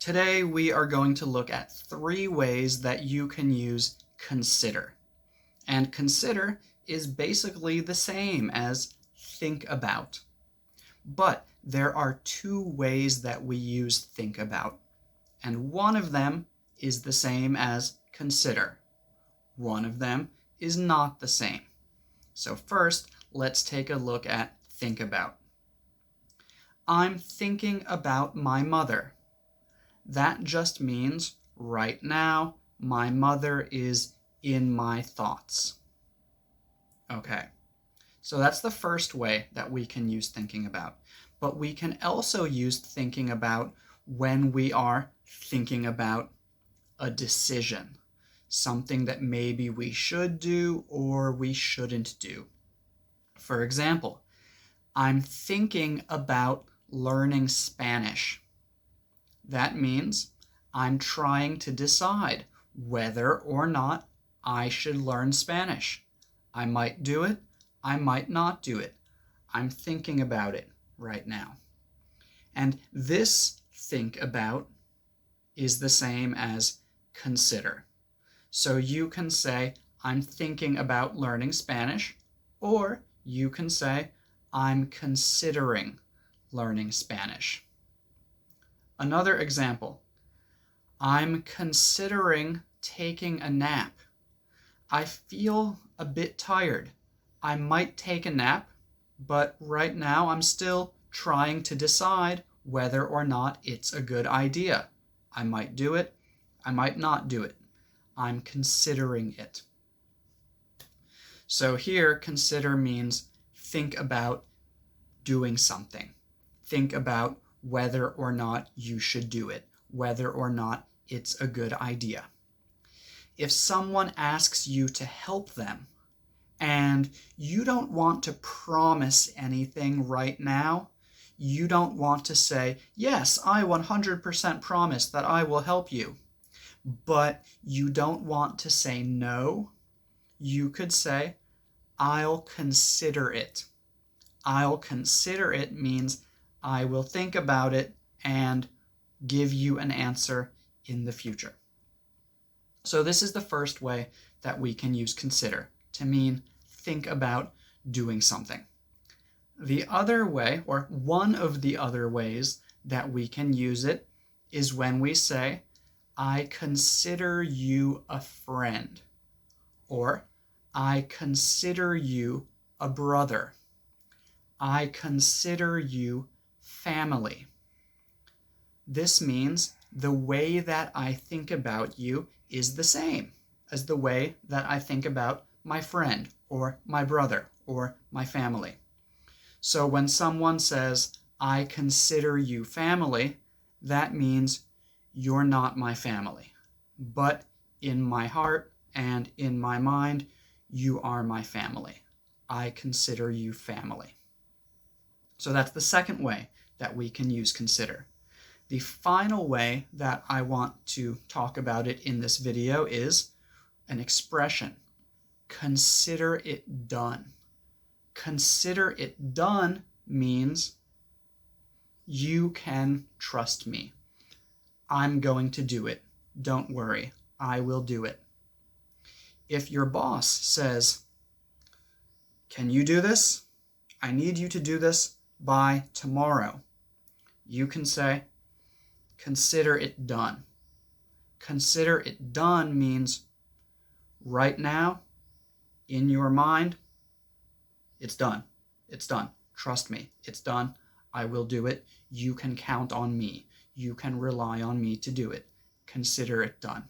Today we are going to look at 3 ways that you can use consider. And consider is basically the same as think about. But there are 2 ways that we use think about. And one of them is the same as consider. One of them is not the same. So first, let's take a look at think about. I'm thinking about my mother. That just means right now my mother is in my thoughts. Okay, so that's the first way that we can use thinking about. But we can also use thinking about when we are thinking about a decision, something that maybe we should do or we shouldn't do. For example, I'm thinking about learning Spanish. That means I'm trying to decide whether or not I should learn Spanish. I might do it, I might not do it. I'm thinking about it right now. And this think about is the same as consider. So you can say, I'm thinking about learning Spanish, or you can say, I'm considering learning Spanish. Another example, I'm considering taking a nap. I feel a bit tired. I might take a nap, but right now I'm still trying to decide whether or not it's a good idea. I might do it, I might not do it. I'm considering it. So here, consider means think about doing something. Think about whether or not you should do it, whether or not it's a good idea. If someone asks you to help them and you don't want to promise anything right now, you don't want to say, yes, I 100% promise that I will help you, but you don't want to say no, you could say, I'll consider it. I'll consider it means I will think about it and give you an answer in the future. So this is the first way that we can use consider to mean think about doing something. The other way, or one of the other ways that we can use it is when we say, I consider you a friend, or I consider you a brother. I consider you family. This means the way that I think about you is the same as the way that I think about my friend or my brother or my family. So when someone says, I consider you family, that means you're not my family. But in my heart and in my mind, you are my family. I consider you family. So that's the second way that we can use consider. The final way that I want to talk about it in this video is an expression. Consider it done. Consider it done means you can trust me. I'm going to do it. Don't worry. I will do it. If your boss says, can you do this? I need you to do this by tomorrow. You can say, consider it done. Consider it done means right now, in your mind, it's done. It's done. Trust me, it's done. I will do it. You can count on me. You can rely on me to do it. Consider it done.